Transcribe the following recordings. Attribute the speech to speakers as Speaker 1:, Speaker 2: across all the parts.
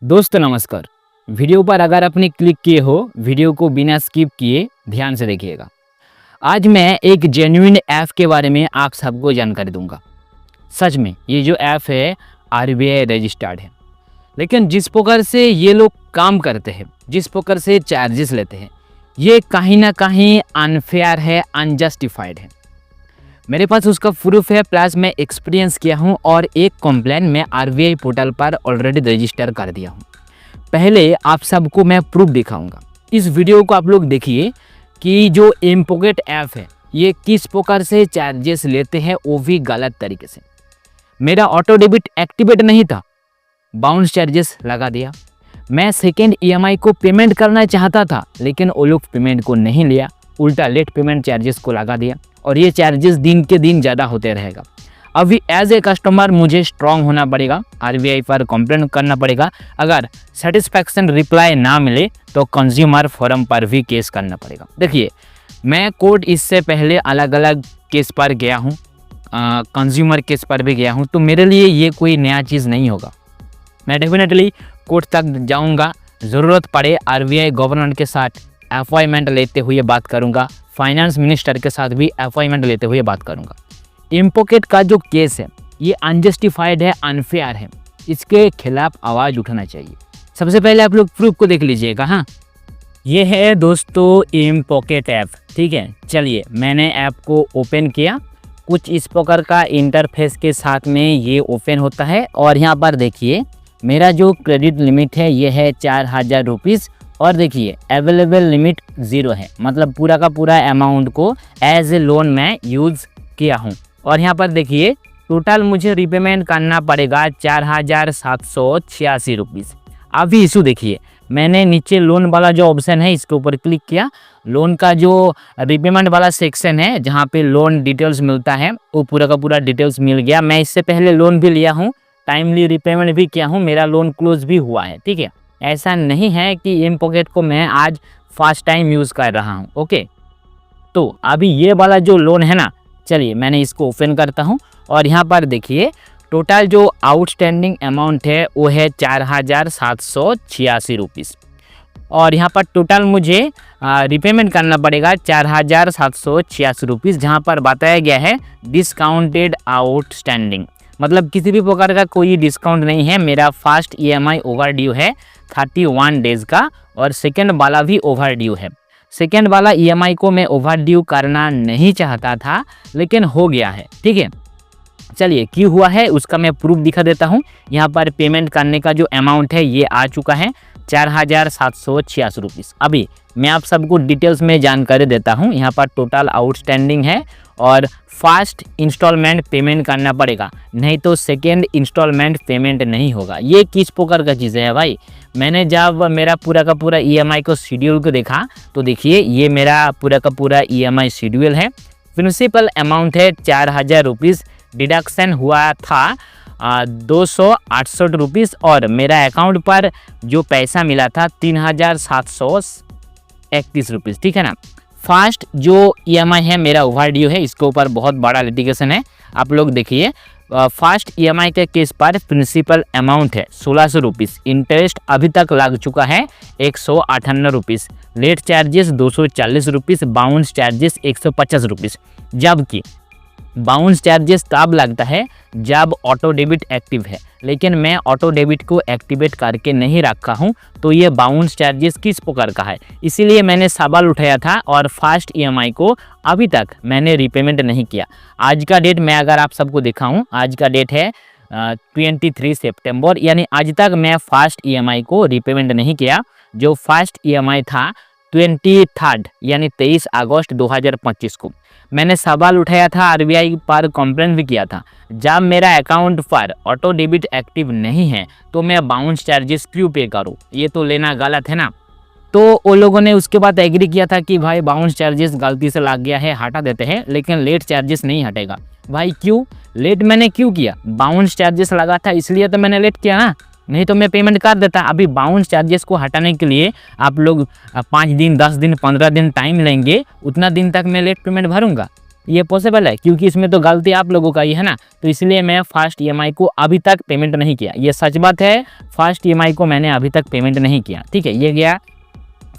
Speaker 1: दोस्तों नमस्कार। वीडियो पर अगर आपने क्लिक किए हो, वीडियो को बिना स्किप किए ध्यान से देखिएगा। आज मैं एक जेन्युइन ऐप के बारे में आप सबको जानकारी दूंगा। सच में ये जो ऐप है आरबीआई रजिस्टर्ड है, लेकिन जिस प्रकार से ये लोग काम करते हैं, जिस प्रकार से चार्जेस लेते हैं, ये कहीं ना कहीं अनफेयर है, अनजस्टिफाइड है। मेरे पास उसका प्रूफ है, प्लस मैं एक्सपीरियंस किया हूँ और एक कंप्लेन मैं आरबीआई पोर्टल पर ऑलरेडी रजिस्टर कर दिया हूँ। पहले आप सबको मैं प्रूफ दिखाऊंगा। इस वीडियो को आप लोग देखिए कि जो एम पॉकेट ऐप है ये किस प्रकार से चार्जेस लेते हैं, वो भी गलत तरीके से। मेरा ऑटो डेबिट एक्टिवेट नहीं था, बाउंस चार्जेस लगा दिया। मैं सेकेंड ईएमआई को पेमेंट करना चाहता था, लेकिन वो लोग पेमेंट को नहीं लिया, उल्टा लेट पेमेंट चार्जेस को लगा दिया और ये चार्जेस दिन के दिन ज़्यादा होते रहेगा। अभी एज ए कस्टमर मुझे स्ट्रांग होना पड़ेगा, आरबीआई पर कंप्लेन करना पड़ेगा। अगर सेटिस्फैक्शन रिप्लाई ना मिले तो कंज्यूमर फोरम पर भी केस करना पड़ेगा। देखिए, मैं कोर्ट इससे पहले अलग अलग केस पर गया हूँ, कंज्यूमर केस पर भी गया हूँ, तो मेरे लिए ये कोई नया चीज़ नहीं होगा। मैं डेफिनेटली कोर्ट तक जाऊँगा, ज़रूरत पड़े आरबीआई गवर्नर के साथ अपॉइंटमेंट लेते हुए बात करूँगा, फाइनेंस मिनिस्टर के साथ भी अपॉइंटमेंट लेते हुए बात करूँगा। एम पॉकेट का जो केस है ये अनजस्टिफाइड है, अनफेयर है, इसके खिलाफ आवाज़ उठाना चाहिए। सबसे पहले आप लोग प्रूफ को देख लीजिएगा। हाँ, ये है दोस्तों एम पॉकेट ऐप, ठीक है। चलिए, मैंने ऐप को ओपन किया। कुछ इस प्रकार का इंटरफेस के साथ में ये ओपन होता है और यहाँ पर देखिए मेरा जो क्रेडिट लिमिट है ये है 4000 रुपीज़ और देखिए अवेलेबल लिमिट 0 है, मतलब पूरा का पूरा अमाउंट को एज ए लोन मैं यूज़ किया हूँ। और यहाँ पर देखिए टोटल मुझे रिपेमेंट करना पड़ेगा 4786 रुपीज़। अभी इशू देखिए, मैंने नीचे लोन वाला जो ऑप्शन है इसके ऊपर क्लिक किया। लोन का जो रिपेमेंट वाला सेक्शन है जहाँ पे लोन डिटेल्स मिलता है वो पूरा का पूरा डिटेल्स मिल गया। मैं इससे पहले लोन भी लिया हूँ, टाइमली रिपेमेंट भी किया हूँ, मेरा लोन क्लोज भी हुआ है, ठीक है। ऐसा नहीं है कि एम पॉकेट को मैं आज फर्स्ट टाइम यूज़ कर रहा हूँ, ओके। तो अभी ये वाला जो लोन है ना, चलिए मैंने इसको ओपन करता हूँ और यहाँ पर देखिए टोटल जो आउटस्टैंडिंग अमाउंट है वो है 4786 रुपीज़ और यहाँ पर टोटल मुझे रिपेमेंट करना पड़ेगा 4786 रुपीज़, जहाँ पर बताया गया है डिस्काउंटेड आउटस्टैंडिंग, मतलब किसी भी प्रकार का कोई डिस्काउंट नहीं है। मेरा फर्स्ट ईएमआई ओवर ड्यू है 31 डेज़ का और सेकेंड वाला भी ओवर ड्यू है। सेकेंड वाला ईएमआई को मैं ओवर ड्यू करना नहीं चाहता था, लेकिन हो गया है, ठीक है। चलिए, क्यों हुआ है उसका मैं प्रूफ दिखा देता हूँ। यहाँ पर पेमेंट करने का जो अमाउंट है ये आ चुका है 4786 रुपीज़। अभी मैं आप सबको डिटेल्स में जानकारी देता हूँ। यहाँ पर टोटल आउटस्टैंडिंग है और फर्स्ट इंस्टॉलमेंट पेमेंट करना पड़ेगा, नहीं तो सेकेंड इंस्टॉलमेंट पेमेंट नहीं होगा। ये किस प्रकार का चीज़ है भाई? मैंने जब मेरा पूरा का पूरा ईएमआई को शेड्यूल को देखा तो देखिए ये मेरा पूरा का पूरा ईएमआई शेड्यूल है। प्रिंसिपल अमाउंट है 4000 रुपीज़, डिडक्शन हुआ था 268 रुपीज़ और मेरा अकाउंट पर जो पैसा मिला था 3731 रुपीज़, ठीक है ना। फर्स्ट जो ईएमआई है मेरा ओवर ड्यू है, इसके ऊपर बहुत बड़ा लिटिगेशन है। आप लोग देखिए, फर्स्ट ईएमआई के केस पर प्रिंसिपल अमाउंट है 1600 रुपीज़, इंटरेस्ट अभी तक लग चुका है 158 rupees, late charges 240 rupees, bounce charges 150 rupees. जबकि बाउंस चार्जेस तब लगता है जब ऑटो डेबिट एक्टिव है, लेकिन मैं ऑटो डेबिट को एक्टिवेट करके नहीं रखा हूं, तो ये बाउंस चार्जेस किस प्रकार का है, इसीलिए मैंने सवाल उठाया था और फर्स्ट ईएमआई को अभी तक मैंने रिपेमेंट नहीं किया। आज का डेट मैं अगर आप सबको दिखाऊं, आज का डेट है 23 सितंबर, यानी आज तक मैं फर्स्ट ईएमआई को रिपेमेंट नहीं किया। जो फर्स्ट ईएमआई था 23 यानी 23 अगस्त 2025 को मैंने सवाल उठाया था, आरबीआई पर कंप्लेंट भी किया था। जब मेरा अकाउंट पर ऑटो डेबिट एक्टिव नहीं है तो मैं बाउंस चार्जेस क्यों पे करूं? ये तो लेना गलत है ना। तो वो लोगों ने उसके बाद एग्री किया था कि भाई बाउंस चार्जेस गलती से लग गया है, हटा देते हैं, लेकिन लेट चार्जेस नहीं हटेगा। भाई क्यों लेट मैंने क्यों किया? बाउंस चार्जेस लगा था इसलिए तो मैंने लेट किया ना, नहीं तो मैं पेमेंट कर देता। अभी बाउंस चार्जेस को हटाने के लिए आप लोग 5 दिन, 10 दिन, 15 दिन टाइम लेंगे, उतना दिन तक मैं लेट पेमेंट भरूंगा? ये पॉसिबल है? क्योंकि इसमें तो गलती आप लोगों का ही है ना, तो इसलिए मैं फर्स्ट ईएमआई को अभी तक पेमेंट नहीं किया। ये सच बात है, फर्स्ट ईएमआई को मैंने अभी तक पेमेंट नहीं किया। ठीक है, ये गया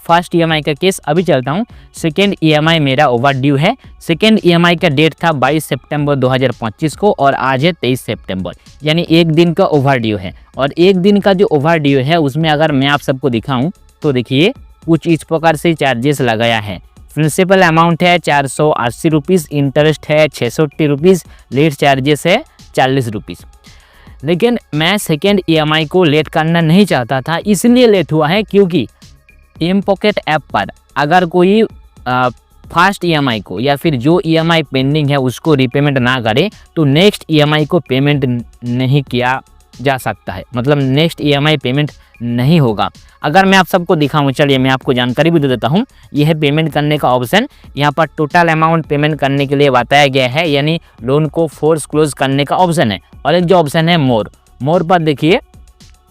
Speaker 1: फर्स्ट ईएमआई का केस। अभी चलता हूँ, सेकेंड ईएमआई मेरा ओवर ड्यू है। सेकेंड ईएमआई का डेट था 22 सितंबर 2025 को और आज है 23 सितंबर, यानी एक दिन का ओवर ड्यू है। और एक दिन का जो ओवर ड्यू है उसमें अगर मैं आप सबको दिखाऊं तो देखिए कुछ इस प्रकार से चार्जेस लगाया है। प्रिंसिपल अमाउंट है 480 रुपीज़, इंटरेस्ट है 680 रुपीज़, लेट चार्जेस है 40 रुपीज़। लेकिन मैं सेकेंड ईएमआई को लेट करना नहीं चाहता था, इसलिए लेट हुआ है क्योंकि एम पॉकेट ऐप पर अगर कोई फर्स्ट ईएमआई को या फिर जो ईएमआई पेंडिंग है उसको रीपेमेंट ना करे तो नेक्स्ट ईएमआई को पेमेंट नहीं किया जा सकता है, मतलब नेक्स्ट ईएमआई पेमेंट नहीं होगा। अगर मैं आप सबको दिखाऊं, चलिए मैं आपको जानकारी भी दे देता हूं। यह है पेमेंट करने का ऑप्शन। यहां पर टोटल अमाउंट पेमेंट करने के लिए बताया गया है, यानी लोन को फोर्स क्लोज करने का ऑप्शन है। और एक जो ऑप्शन है मोर पर देखिए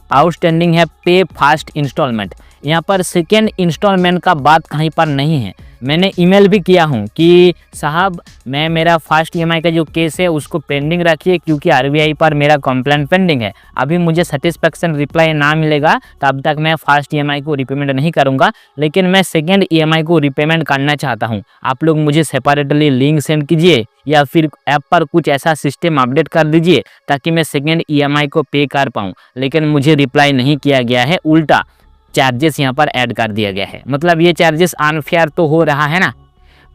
Speaker 1: आउटस्टैंडिंग है पे फास्ट इंस्टॉलमेंट। यहाँ पर सेकेंड इंस्टॉलमेंट का बात कहीं पर नहीं है। मैंने ईमेल भी किया हूँ कि साहब मैं मेरा फर्स्ट ईएमआई का जो केस है उसको पेंडिंग रखिए क्योंकि आरबीआई पर मेरा कंप्लेंट पेंडिंग है। अभी मुझे सेटिस्फेक्शन रिप्लाई ना मिलेगा तब तक मैं फर्स्ट ईएमआई को रिपेमेंट नहीं करूँगा, लेकिन मैं सेकेंड ईएमआई को रिपेमेंट करना चाहता हूँ। आप लोग मुझे सेपरेटली लिंक सेंड कीजिए या फिर ऐप पर कुछ ऐसा सिस्टम अपडेट कर दीजिए ताकि मैं सेकेंड ईएमआई को पे कर पाऊँ। लेकिन मुझे रिप्लाई नहीं किया गया है, उल्टा चार्जेस यहाँ पर ऐड कर दिया गया है। मतलब ये चार्जेस अनफेयर तो हो रहा है ना।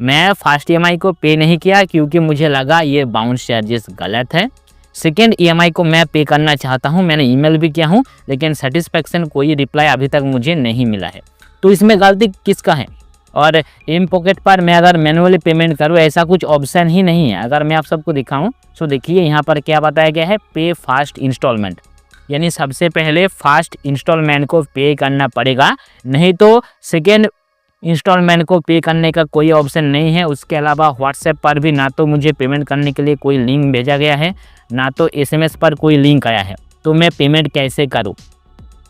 Speaker 1: मैं फर्स्ट ईएमआई को पे नहीं किया क्योंकि मुझे लगा ये बाउंस चार्जेस गलत है। सेकेंड ईएमआई को मैं पे करना चाहता हूँ, मैंने ईमेल भी किया हूँ, लेकिन सेटिस्फेक्शन कोई रिप्लाई अभी तक मुझे नहीं मिला है। तो इसमें गलती किसका है? और एम पॉकेट पर मैं अगर मैनुअली पेमेंट करूँ ऐसा कुछ ऑप्शन ही नहीं है। अगर मैं आप सबको दिखाऊँ तो देखिए यहाँ पर क्या बताया गया है, पे फास्ट इंस्टॉलमेंट, यानी सबसे पहले फर्स्ट इंस्टॉलमेंट को पे करना पड़ेगा, नहीं तो सेकेंड इंस्टॉलमेंट को पे करने का कोई ऑप्शन नहीं है। उसके अलावा व्हाट्सएप पर भी ना तो मुझे पेमेंट करने के लिए कोई लिंक भेजा गया है, ना तो एसएमएस पर कोई लिंक आया है। तो मैं पेमेंट कैसे करूं?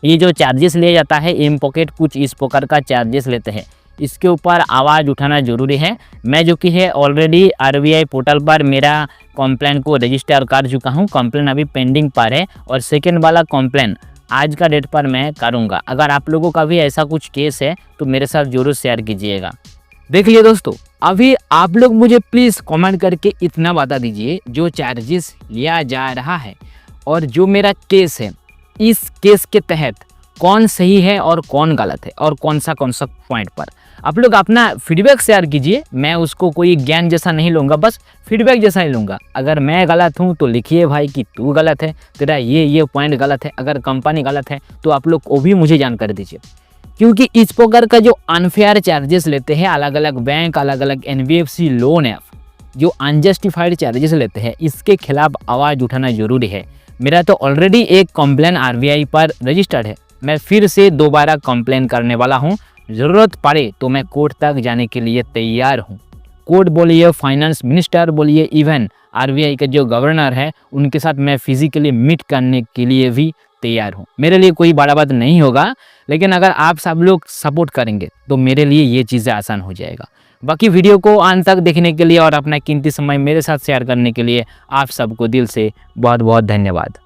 Speaker 1: ये जो चार्जेस लिया जाता है एम पॉकेट कुछ इस प्रकार का चार्जेस लेते हैं, इसके ऊपर आवाज़ उठाना ज़रूरी है। मैं जो कि है ऑलरेडी आरबीआई पोर्टल पर मेरा कंप्लेन को रजिस्टर कर चुका हूं। कंप्लेन अभी पेंडिंग पर है और सेकेंड वाला कंप्लेन आज का डेट पर मैं करूंगा। अगर आप लोगों का भी ऐसा कुछ केस है तो मेरे साथ ज़रूर शेयर कीजिएगा। देखिए दोस्तों, अभी आप लोग मुझे प्लीज़ कमेंट करके इतना बता दीजिए जो चार्जेस लिया जा रहा है और जो मेरा केस है, इस केस के तहत कौन सही है और कौन गलत है और कौन सा पॉइंट पर। आप लोग अपना फीडबैक शेयर कीजिए। मैं उसको कोई ज्ञान जैसा नहीं लूँगा, बस फीडबैक जैसा ही लूँगा। अगर मैं गलत हूँ तो लिखिए भाई कि तू गलत है, तेरा ये पॉइंट गलत है। अगर कंपनी गलत है तो आप लोग को भी मुझे जानकारी दीजिए, क्योंकि इस प्रकार का जो अनफेयर चार्जेस लेते हैं अलग अलग बैंक, अलग अलग एनबीएफसी लोन ऐप जो अनजस्टिफाइड चार्जेस लेते हैं, इसके खिलाफ आवाज़ उठाना जरूरी है। मेरा तो ऑलरेडी एक कंप्लेन आरबीआई पर रजिस्टर्ड है, मैं फिर से दोबारा कंप्लेन करने वाला हूं। ज़रूरत पड़े तो मैं कोर्ट तक जाने के लिए तैयार हूं। कोर्ट बोलिए, फाइनेंस मिनिस्टर बोलिए, इवन आरबीआई के जो गवर्नर है उनके साथ मैं फिजिकली मीट करने के लिए भी तैयार हूं। मेरे लिए कोई बड़ा बात नहीं होगा, लेकिन अगर आप सब लोग सपोर्ट करेंगे तो मेरे लिए ये चीज़ें आसान हो जाएगा। बाकी वीडियो को अंत तक देखने के लिए और अपना कीमती समय मेरे साथ शेयर करने के लिए आप सबको दिल से बहुत बहुत धन्यवाद।